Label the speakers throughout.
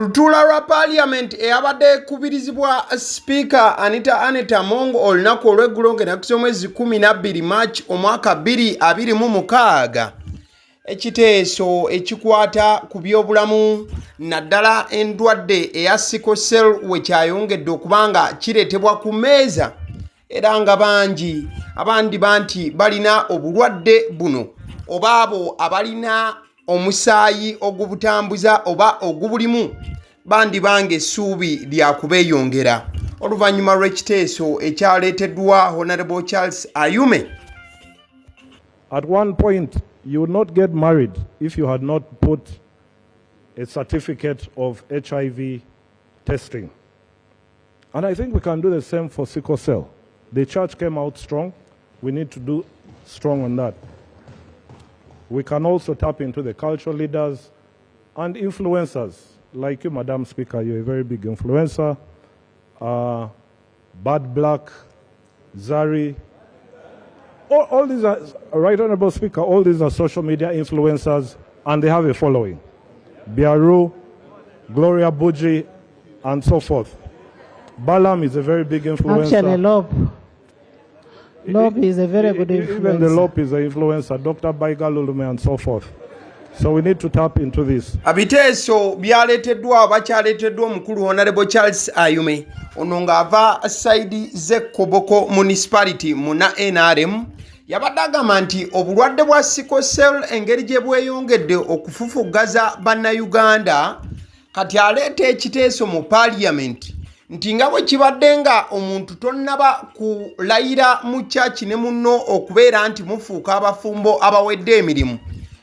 Speaker 1: Lutuula lwa Parliament eyabadde kubirizibwa Speaker Anita Mongo olunaku olw'eggulo ng'ennaku mwezi 12 March omwaka 2026. Ekiteeso ekikwata ku byobulamu naddala endwadde eya Sickle cell we kyayongedde okubanga kireetebwa ku mmeeza era nga bangi abandi banti balina obulwadde buno oba abo abalina omusaayi ogubutambuza oba ogubulimu bandi bange essuubi lya kubeeyongera oluvannyuma lw'ekiteeso ekyaleeteddwa Honorable Charles Ayume.
Speaker 2: At one point, you would not get married if you had not put a certificate of HIV testing. And I think we can do the same for sickle cell. The church came out strong. We need to do strong on that. We can also tap into the cultural leaders and influencers. Like you, Madam Speaker, you're a very big influencer. Bad Black, Zari. All these are, Right Honorable Speaker, all these are social media influencers and they have a following. Biaru, Gloria Buji, and so forth. Balam is a very big influencer.
Speaker 3: Actually, Lob is a very good influencer.
Speaker 2: Even the Lob is an influencer, Dr. Baigalulume and so forth. So we need to tap into this.
Speaker 1: Ebiteeso byaleeteddwa bakyaleeteddwa omukulu Honorable Charles Ayume ono ng'ava saidi z'Ekoboko Municipality muna NRM yabadde agamba nti obulwadde bwa sickle cell engeri gye bweyongedde okufufuggaza bannayuganda kati aleeta ekiteeso mu Parliament nti nga bwe kibadde nga omuntu tonnaba kulayira mu church ne munno okubeera nti mufuuka abafumbo abawedde emirimu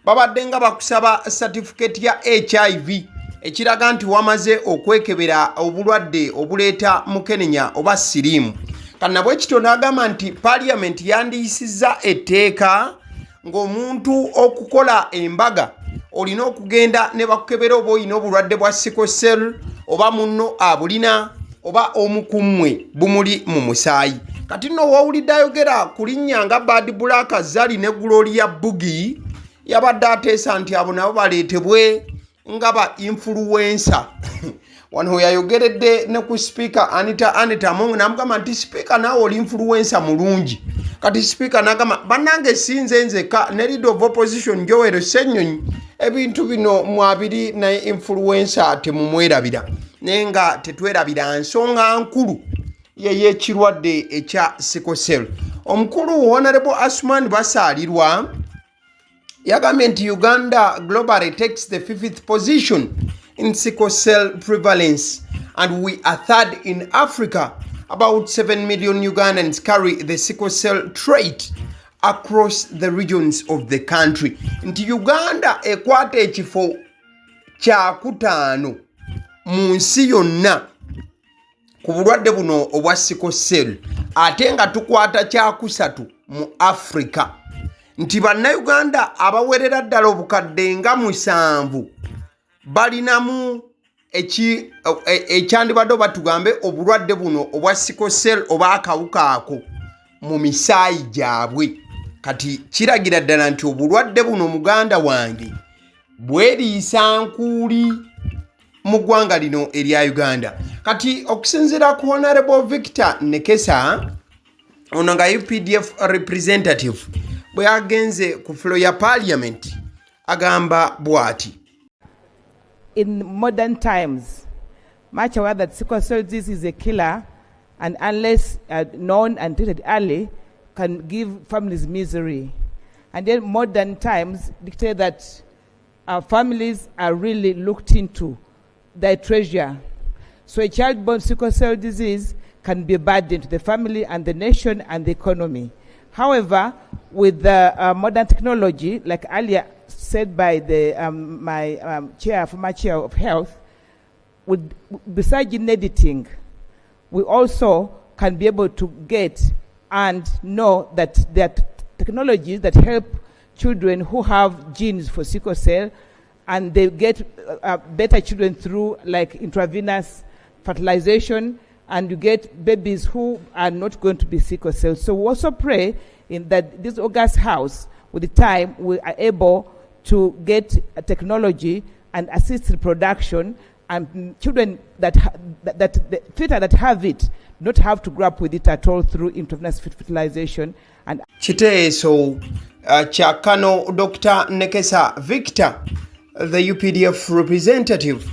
Speaker 1: babadde nga bakusaba certificate ya HIV ekiraga nti wamaze okwekebera obulwadde obuleeta mukenenya oba siriimu kana bwe kito n'agamba nti Parliament yandiyisizza etteeka ng'omuntu okukola embaga olina okugenda ne bakukebera oba olina obulwadde bwa sickle cell oba munno abulina oba omukummwe bumuli mu musaayi kati nno wawulidde ayogera ku linnya nga Bad Black Zari ne Gloria Bugi yabadde ateesa nti abo nabo baleetebwe nga ba influencer wano yayogeredde ne ku Speaker Anita Mongo n'amugamba nti Speaker naawe oli influencer mulungi kati Speaker n'agamba bannange sinze nzeka ne leader of opposition Joel Ssenyonyi ebintu bino mwabiri naye influencer temumwerabira naye nga tetwerabira nsonga nkulu yey'ekirwadde ekya sickle cell. Omukulu Honorable Asman Basaalirwa yagambye nti Uganda globally takes the 5th position in sickle cell prevalence and we are third in Africa. About 7 million Ugandans carry the sickle cell trait across the regions of the country. Nti Uganda ekwata ekifo kyakutaano mu nsi yonna ku bulwadde buno obwa sickle cell ate nga tukwata kyakusatu mu Africa. Nti bannayuganda abawerera ddala obukadde nga 7 balinamu ekyandibadde batugambe obulwadde buno obwa sickle cell oba akawuka ako mu misaayi gyabwe kati kiragira ddala nti obulwadde buno muganda wange bweriisa nkuuli mu ggwanga lino erya Uganda. Kati okusinziira ku Honorable Victor Nekesa ono nga UPDF representative bwe agenze ku floor ya Parliament agamba bwati.
Speaker 4: In modern times, much aware that sickle cell disease is a killer and unless known and treated early can give families misery. And then modern times dictate that our families are really looked into, their treasure. So a child born with sickle cell disease can be a burden to the family and the nation and the economy. However, with the modern technology, like earlier said by the former chair of health, besides gene editing, we also can be able to get and know that there are technologies that help children who have genes for sickle cell, and they get better children through like intravenous fertilization, and you get babies who are not going to be sickle cell. So we also pray in that this August House, with the time, we are able to get a technology and assist reproduction and children that the filter that have it not have to grow up with it at all through intravenous fertilization. And
Speaker 1: Ekiteeso Chakano Dr. Nekesa Victor, the UPDF representative,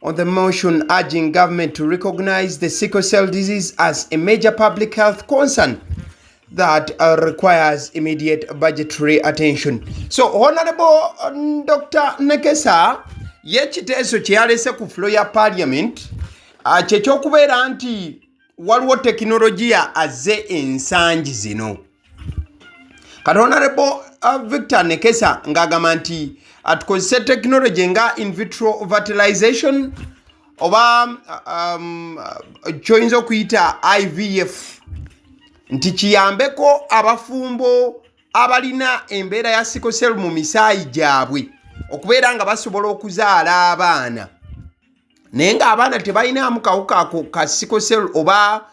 Speaker 1: on the motion urging government to recognize the sickle cell disease as a major public health concern that requires immediate budgetary attention. So Honorable Dr. Nekesa yekiteeso kyeyalese ku floor ya Parliament kyekyokubeera nti waliwo tekinologiya azze ensangi zino. Kati Honorable Victor Nekesa ng'agamba nti tukozese technology nga in vitro fertilization oba kyoyinza okuyita IVF nti kiyambeko abafumbo abalina embeera ya sickle cell mu misaayi gyabwe okubeera nga basobola okuzaala abaana naye ng'abaana tebalinamu kawuka ako ka sickle cell oba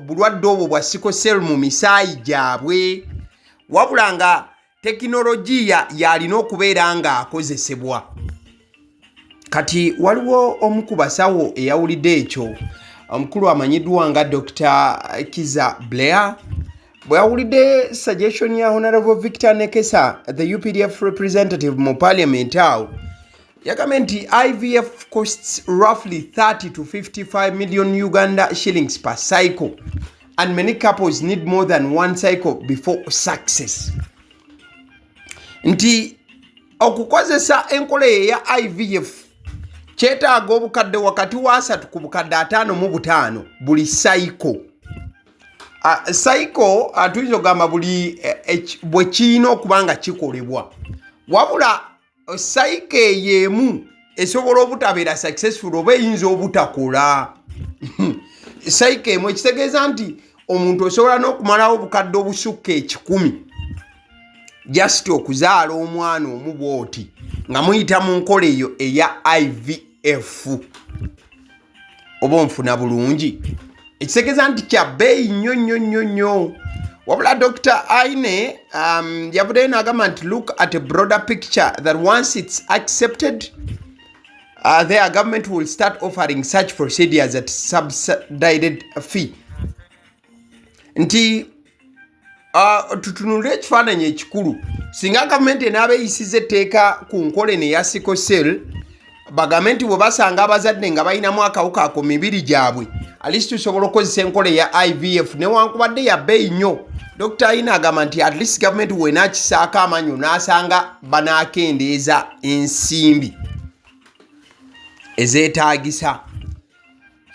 Speaker 1: bulwadde obwo bwa sickle cell mu misaayi gyabwe wabula nga tekinologiya yalina okubeera nga akozesebwa. Kati waliwo omu ku basawo eyawulidde ekyo omukulu amanyiddwa nga Dr. Kiza Blair bwe yawulidde suggestion ya Honorable Victor Nekesa, the UPDF representative mu Parliamentary, yagambye nti IVF costs roughly 30 to 55 million Uganda shillings per cycle and many couples need more than one cycle before success. Nti okukozesa enkola ya IVF kyetaaga obukadde wakati wa 3 ku bukadde 5 mu 5 buli cycle. Cycle tuyinza okugamba buli bwe kiina okuba nga kikolebwa wabula cycle y'emu esobola obutabeera successful oba eyinza obutakola. Cycle emu ekitegeeza nti omuntu osobola n'okumalawo obukadde obusukka 10 just okuzaala omwana omu bw'oti nga muyita mu nkola eyo eya IVF. Oba onfuna bulungi? Ekitegeeza nti kya bbeeyi nnyo wabula Dr. Aine yavuddeyo n'agamba nti look at a broader picture that once it's accepted their government will start offering such procedures at subsidized fee. Nti tutunule ekifaananyi ekikulu singa gavumenti enaaba eyisiza etteeka ku nkola eno eya sickle cell bagambe nti bwe basanga abazadde nga balinamu akawuka ako mibiri gyabwe at least tusobola okukozesa enkola eya IVF newankubadde ya bbeeyi nnyo. Dr. Aina agamba nti at least gavumenti wenaakisaako amaanyi n'asanga banaakendeeza ensimbi ezeetaagisa.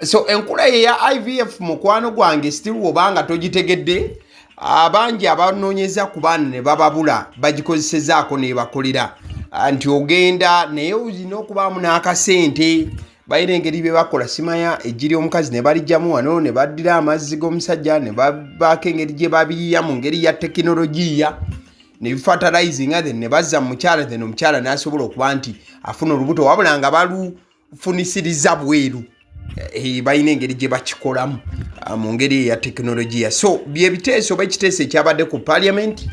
Speaker 1: So enkola eya IVF mukwano gwange still wobanga togitegedde abangi abanoonyeza ku baana ne bababula bagikozesezaako ne bakolera nti ogenda naye olina okubaamu n'akasente balina engeri bye bakola simanya ejjiri omukazi ne balijjamu wano ne baddira amazzi g'omusajja ne babaako engeri gye babiyiya mu ngeri ya tekinologiya ne bifatalizinga then ne bazza mu mukyala then omukyala n'asobola okuba nti afuna olubuto wabula nga balufunisiriza bweru. Balina engeri gye bakikolamu mu ngeri ya tekinologiya. So bye biteeso oba ekiteeso ekyabadde ku Parliament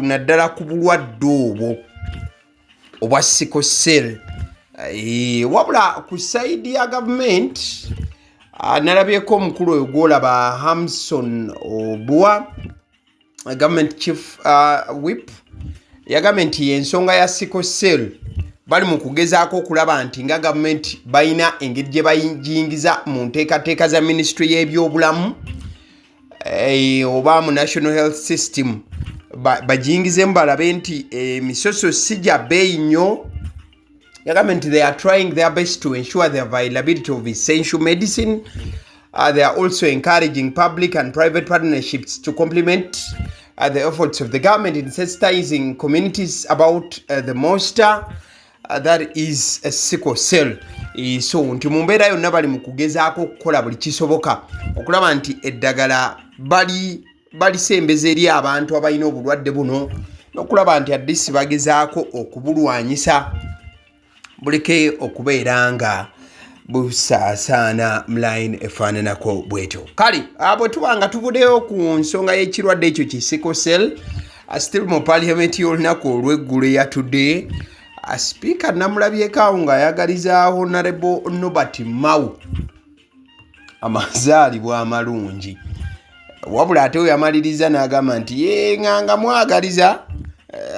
Speaker 1: naddala ku bulwadde obwo obwa sickle cell. Wabula ku saidi ya government nalabyeko omukulu oyo gwolaba Hamson Obua, government chief whip, yagambye nti ensonga ya sickle cell bali mu kugezaako okulaba nti nga government balina engeri gye bayingiza mu nteekateeka za ministry y'ebyobulamu oba mu national health system bajingizemu balabe nti emisoso si gya bbeeyi nnyo. Yagambye nti they are trying their best to ensure the availability of essential medicine. They are also encouraging public and private partnerships to complement the efforts of the government in sensitizing communities about the monster that is a sickle cell. So nti mu mbeera yonna bali mu kugezaako okukola buli kisoboka okulaba nti eddagala balisembeza eri abantu abalina obulwadde buno n'okulaba nti addisi bagezaako okubulwanyisa buleke okubeera nga busaasaana mu line efaananako bwetyo. Kale bwe tuba nga tuvuddeyo ku nsonga y'ekirwadde ekyo ki sickle cell still mu Parliament y'olunaku olw'eggulo eya today Speaker namulabyeko nga ayagaliza Honorable Nobert Mao amazaalibwa amalungi. Wabula ate yamaliriza n'agamba nti ye nganga mwagaliza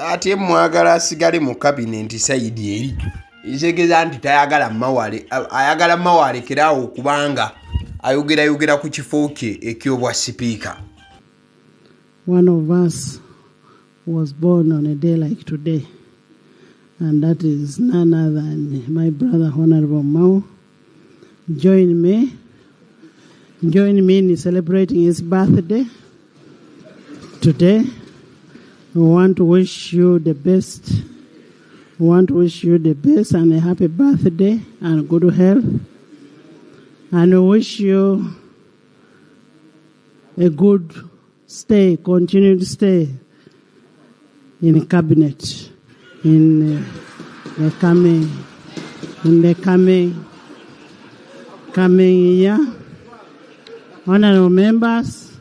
Speaker 1: ate mwagala asigale mu cabinet side eri. Isegeza nti tayagala Mawale, ayagala Mawale kiraawo kubanga ayogera ku kifo kye ekyobwa speaker.
Speaker 3: One of us was born on a day like today, and that is none other than my brother Honorable Mao. Join me in celebrating his birthday today. We want to wish you the best. We want to wish you the best and a happy birthday and good health. And we wish you a good stay, continued stay in the cabinet in the coming year. Honorable members,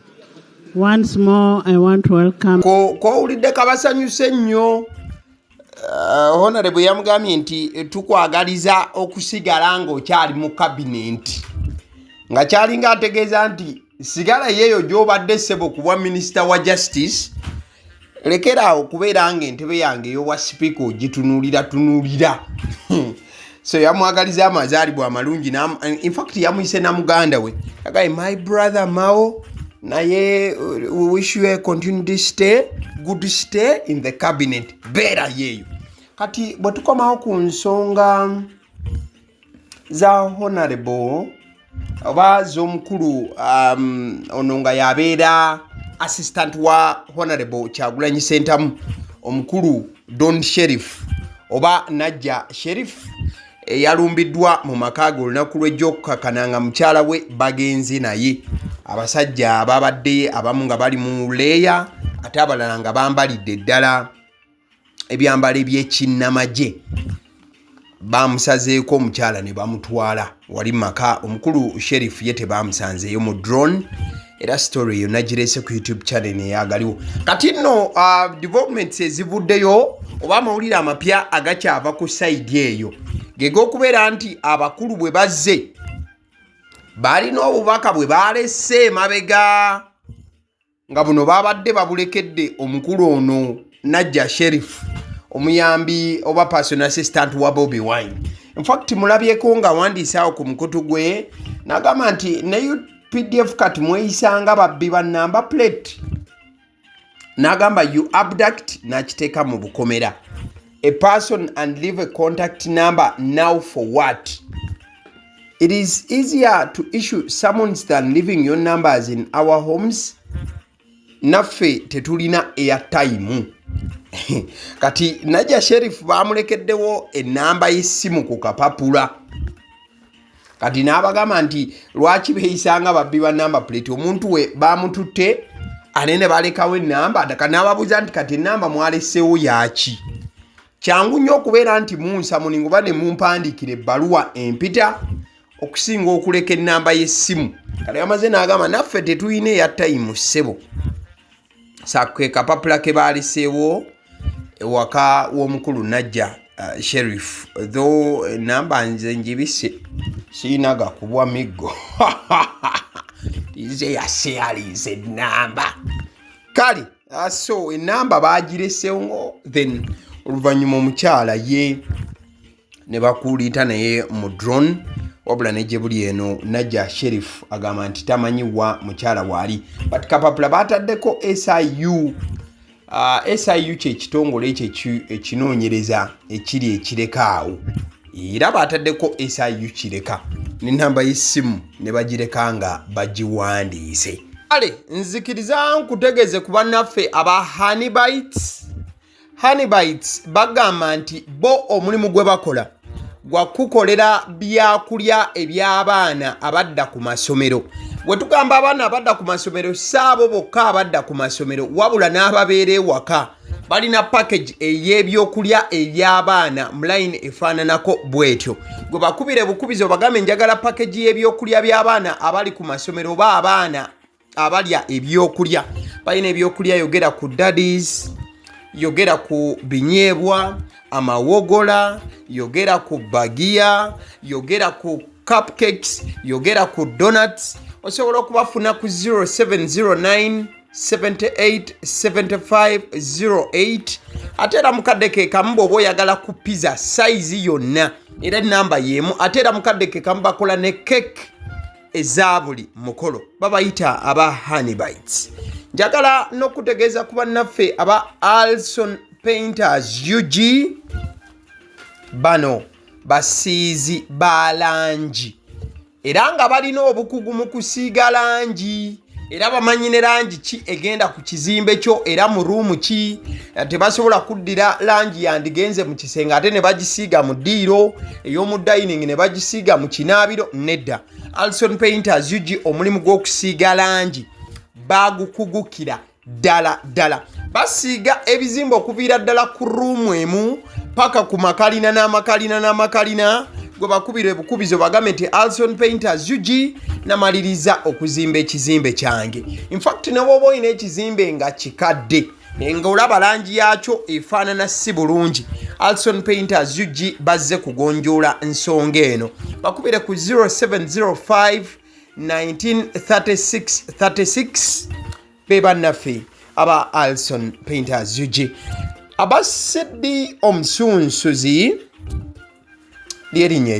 Speaker 3: once more I want to welcome.
Speaker 1: Ko ulidde kabasanyuse nnyo. Honorable yamugambye nti tukwagaliza okusigala ng'okyali mu cabinet. Nga kyali ng'ategeeza nti sigala yeeyo gy'obadde ssebo kuba minister wa justice. Lekeraawo kubeera ng'entebe yange ey'obwa speaker ogitunuulira. So yamwagaliza amazaalibwa amalungi. In fact yamuyise na muganda we. Agaye my brother Mao. Naye we wish you a continued stay, good stay in the cabinet. Beera yeeyo. Kati bwe tukomawo ku nsonga za honorable oba z'omukulu ono nga yabeera assistant wa honorable Kyagulanyi Ssentamu, omukulu Don Sheriff oba Najja Sheriff yalumbiddwa mu maka ge olunaku lw'ejjokukakana nga mukyala we bagenze naye. Abasajja ababadde abamu nga bali mu leeya ate abalala nga bambalidde ddala ebyambalo eby'ekinnamagye. Bamusazeeko omukyala ne bamutwala wali maka. Omukulu Sheriff ye tebamusanzeeyo mu drone. Era story yonna gireese ku YouTube channel eyagaliwo. Kati nno developments ezivuddeyo oba amawulire amapya agakyava ku side eyo geg'okubeera nti abakulu bwe bazze balina obubaka bwe balese mabega nga buno babadde babulekedde omukulu ono Najja Sheriff, omuyambi oba personal assistant wa Bobi Wine. In fact mulabyeko nga wandiisaawo ku mukutu gwe n'agamba nti ne PDF kati mweyisanga babbi ba number plate. N'agamba you abduct n'akiteeka mu bukomera. A person and leave a contact number now for what? It is easier to issue summons than leaving your numbers in our homes. Naffe tetulina airtime. Kati Najja Sheriff bamulekeddewo enamba y'essimu ku kapapula. Kati n'abagamba nti lwaki beeyisanga babbi ba number plate. Omuntu we bamututte anene balekawo enamba. Daka n'ababuuza nti kati enamba mwaleseewo yaki? Kyangu nnyo okubeera nti munsamuni ngoba ne mumpandiikira ebbaluwa empita okusinga okuleka enamba y'essimu. Kale yamaze n'agamba naffe tetuyina airtime ssebo. Sakke kapapula ke baaliseewo ewaka w'omukulu Najja Sheriff. Though enamba nze njibise siina gakubwa miggo. Ize yasealize enamba. Kale so enamba baagireseewo then oluvannyuma omukyala ye ne bakuulita naye mu drone. Wabula nejje buli eno Najja Sheriff agamba nti tamanyiwa mukyala waali. But kapapula bataddeko SIU. SIU kye kitongole ekyo ekinoonyereza ekiri ekireka. Era bataddeko SIU kireka n'ennamba y'essimu ne bagireka nga bagiwandiise. Kale nzikiriza nkutegeeze ku bannaffe aba Honeybites bagamba nti bo omulimu gwe bakola gwa kukolera byakulya eby'abaana abadda ku masomero. Bwe tugamba abaana abadda ku masomero saabo bokka abadda ku masomero wabula n'ababeera ewaka balina package ey'ebyokulya eby'abaana mu line efaananako bwetyo. Gwe bakubire bukubizo bagambe njagala package y'ebyokulya by'abaana abali ku masomero oba abaana abalya ebyokulya. Balina ebyokulya yogera ku daddies, yogera ku binyeebwa, amawogola, yogera ku bagiya, yogera ku cupcakes, yogera ku donuts. Osobola okubafuna ku 0709 78 75 08. Ate era mukadde ke kamu bw'oba oyagala ku pizza size yonna era namba yemu. Ate era mukadde ke kamu bakola ne cake eza buli mukolo, babayita aba honey bites. Njagala n'okutegeeza ku bannaffe aba Alson Painters UG, bano basiizi ba langi era nga balina obukugu mu kusiiga langi, era bamanyi ne langi ki egenda ku kizimbe kyo era mu ruumu ki. Tebasobola kuddira langi yandigenze mu kisenge ate ne bagisiiga mu ddiiro, ey'omu dining ne bagisiiga mu kinaabiro. Nedda, Alson Painters UG omulimu gw'okusiiga langi bagukugukira ddala. Basiiga ebizimbe okuviira ddala ku ruumu emu paka ku makalina n'amakalina gwe bakubira ebukubizo bagambe nti Alson Painters UG namaliriza okuzimba ekizimbe kyange. In fact ne bw'oba olina ekizimbe nga kikadde nga olaba langi yaakyo efaanana si bulungi, Alson Painters UG bazze kugonjoola ensonga eno. Bakubire ku 0705 1936 36 be bannaffe aba Alson Painters UG. Aba Sidi Omusunsuzi ly'erinnya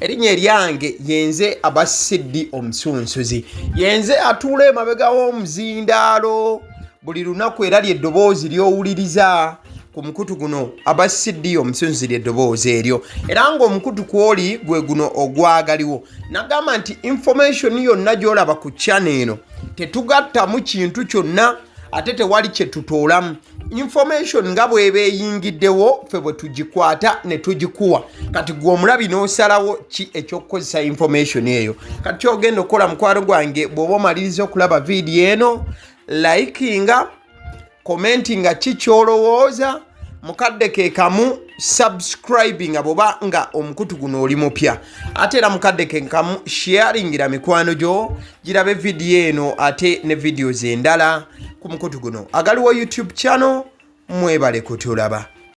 Speaker 1: eryange yenze aba Sidi Omusunsuzi, yenze atuula emabega w'omuzindaalo buli lunaku era ly'eddoboozi ly'owuliriza ku mukutu guno. Aba Sidi Omusunsuzi ly'eddoboozi eryo era ng'omukutu kwoli gwe guno ogwagaliwo. Nagamba nti information yonna gy'olaba ku channel eno tetugattamu kintu kyonna ate tewali kye tutoolamu. Information nga bw'eba eyingiddewo ffe bwe tugikwata ne tugikuwa. Kati gwe omulabi n'osalawo ki eky'okukozesa information eyo. Kati ky'ogenda okukola mukwano gwange bw'oba omaliriza okulaba vidiyo eno, likinga, commentinga ki ky'olowooza, mukadde ke kamu subscribinga bw'oba nga omukutu guno oli mupya. Ate era mukadde ke kamu sharingira mikwano gyo girabe vidiyo eno ate ne videos endala ku mukutu guno. Agaliwo YouTube channel, mwebale kutulaba.